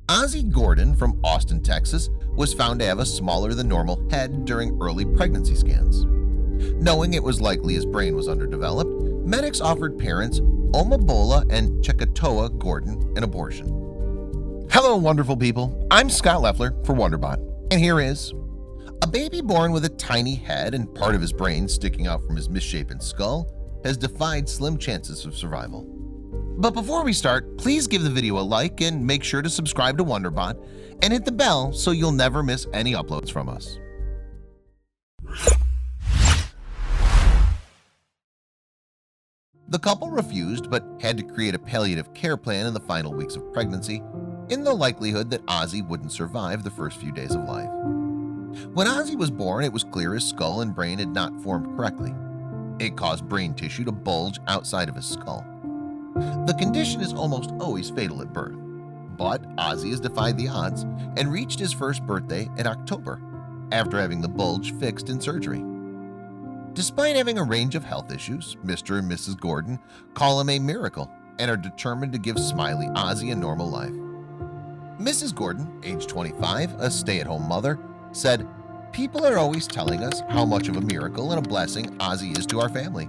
Ozzie Gordon from Austin, Texas was found to have a smaller than normal head during early pregnancy scans. Knowing it was likely his brain was underdeveloped, medics offered parents Omobola and Checotah Gordon an abortion. Hello wonderful people, I'm Scott Leffler for WonderBot, and here is a baby born with a tiny head and part of his brain sticking out from his misshapen skull has defied slim chances of survival. But before we start, please give the video a like and make sure to subscribe to WonderBot and hit the bell so you'll never miss any uploads from us. The couple refused but had to create a palliative care plan in the final weeks of pregnancy in the likelihood that Ozzie wouldn't survive the first few days of life. When Ozzie was born, it was clear his skull and brain had not formed correctly. It caused brain tissue to bulge outside of his skull. The condition is almost always fatal at birth, but Ozzie has defied the odds and reached his first birthday in October after having the bulge fixed in surgery. Despite having a range of health issues, Mr. and Mrs. Gordon call him a miracle and are determined to give smiley Ozzie a normal life. Mrs. Gordon, age 25, a stay-at-home mother, said, "People are always telling us how much of a miracle and a blessing Ozzie is to our family.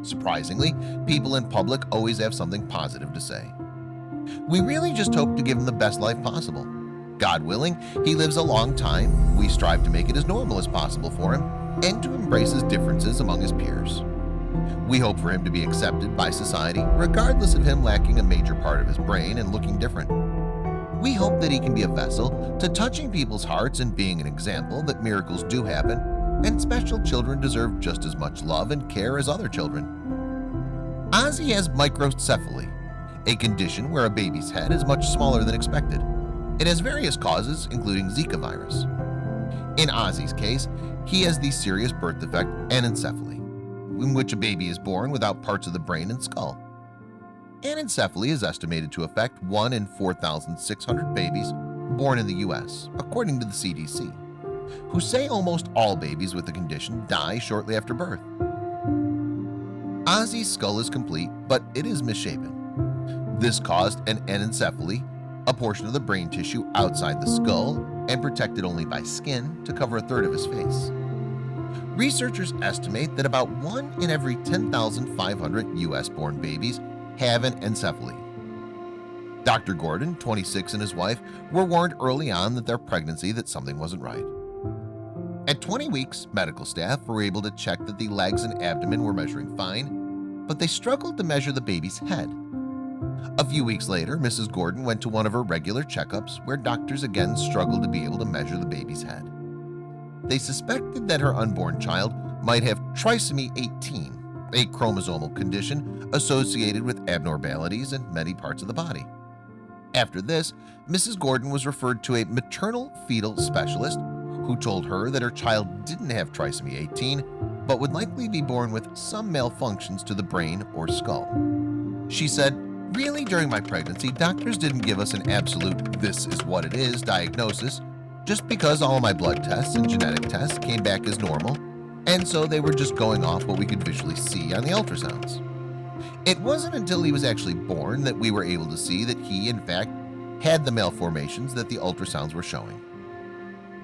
Surprisingly, people in public always have something positive to say. We really just hope to give him the best life possible. God willing, he lives a long time. We strive to make it as normal as possible for him and to embrace his differences among his peers. We hope for him to be accepted by society regardless of him lacking a major part of his brain and looking different. We hope that he can be a vessel to touching people's hearts and being an example that miracles do happen and special children deserve just as much love and care as other children." Ozzy has microcephaly, a condition where a baby's head is much smaller than expected. It has various causes, including Zika virus. In Ozzy's case, he has the serious birth defect Encephaly, in which a baby is born without parts of the brain and skull. Encephaly is estimated to affect 1 in 4,600 babies born in the U.S., according to the CDC, who say almost all babies with the condition die shortly after birth. Ozzy's skull is complete, but it is misshapen. This caused an anencephaly, a portion of the brain tissue outside the skull and protected only by skin to cover a third of his face. Researchers estimate that about 1 in every 10,500 US-born babies have an encephaly. Dr. Gordon, 26, and his wife were warned early on that their pregnancy that something wasn't right. At 20 weeks, medical staff were able to check that the legs and abdomen were measuring fine, but they struggled to measure the baby's head. A few weeks later, Mrs. Gordon went to one of her regular checkups where doctors again struggled to be able to measure the baby's head. They suspected that her unborn child might have trisomy 18, a chromosomal condition associated with abnormalities in many parts of the body. After this, Mrs. Gordon was referred to a maternal fetal specialist who told her that her child didn't have trisomy 18, but would likely be born with some malfunctions to the brain or skull. She said, "Really, during my pregnancy, doctors didn't give us an absolute 'this is what it is' diagnosis just because all my blood tests and genetic tests came back as normal, and so they were just going off what we could visually see on the ultrasounds. It wasn't until he was actually born that we were able to see that he, in fact, had the malformations that the ultrasounds were showing."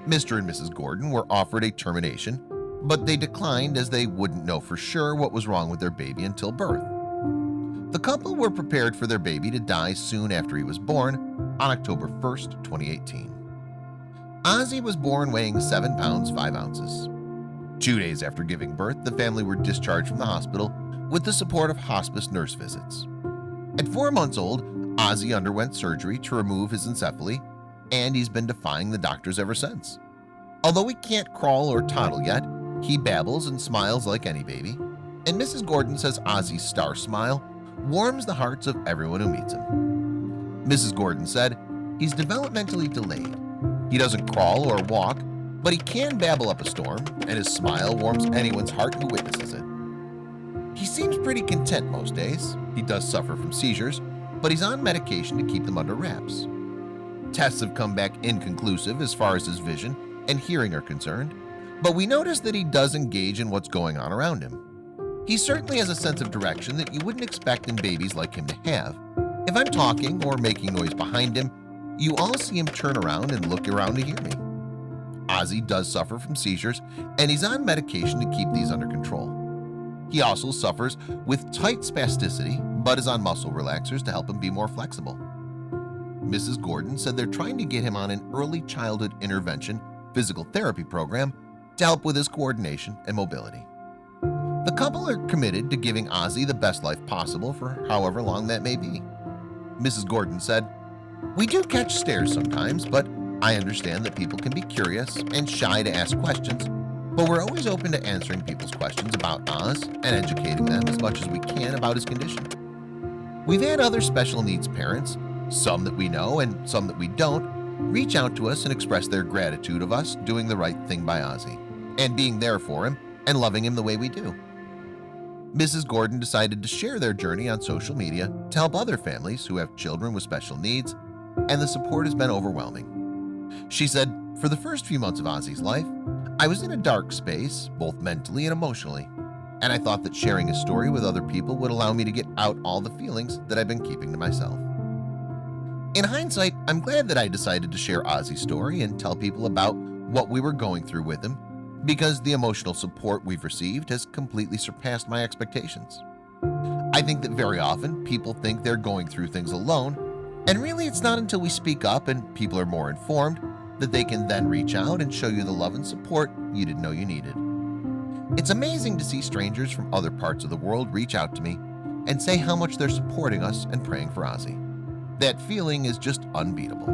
Mr. and Mrs. Gordon were offered a termination, but they declined as they wouldn't know for sure what was wrong with their baby until birth. The couple were prepared for their baby to die soon after he was born on October 1st, 2018. Ozzy was born weighing 7 pounds 5 ounces. 2 days after giving birth, the family were discharged from the hospital with the support of hospice nurse visits. At 4 months old, Ozzy underwent surgery to remove his encephaly, and he's been defying the doctors ever since. Although he can't crawl or toddle yet, he babbles and smiles like any baby, and Mrs. Gordon says Ozzy's star smile warms the hearts of everyone who meets him. Mrs. Gordon said, "He's developmentally delayed. He doesn't crawl or walk, but he can babble up a storm, and his smile warms anyone's heart who witnesses it. He seems pretty content most days. He does suffer from seizures, but he's on medication to keep them under wraps. Tests have come back inconclusive as far as his vision and hearing are concerned, but we notice that he does engage in what's going on around him. He certainly has a sense of direction that you wouldn't expect in babies like him to have. If I'm talking or making noise behind him, you all see him turn around and look around to hear me. Ozzy does suffer from seizures, and he's on medication to keep these under control. He also suffers with tight spasticity, but is on muscle relaxers to help him be more flexible. Mrs. Gordon said they're trying to get him on an early childhood intervention physical therapy program to help with his coordination and mobility. The couple are committed to giving Ozzy the best life possible for however long that may be. Mrs. Gordon said, "We do catch stares sometimes, but I understand that people can be curious and shy to ask questions, but we're always open to answering people's questions about Oz and educating them as much as we can about his condition." We've had other special needs parents, some that we know and some that we don't, reach out to us and express their gratitude of us doing the right thing by Ozzy and being there for him and loving him the way we do. Mrs. Gordon decided to share their journey on social media to help other families who have children with special needs, and the support has been overwhelming. She said, "For the first few months of Ozzy's life, I was in a dark space, both mentally and emotionally, and I thought that sharing his story with other people would allow me to get out all the feelings that I've been keeping to myself. In hindsight, I'm glad that I decided to share Ozzy's story and tell people about what we were going through with him, because the emotional support we've received has completely surpassed my expectations. I think that very often people think they're going through things alone, and really it's not until we speak up and people are more informed that they can then reach out and show you the love and support you didn't know you needed. It's amazing to see strangers from other parts of the world reach out to me and say how much they're supporting us and praying for Ozzy. That feeling is just unbeatable."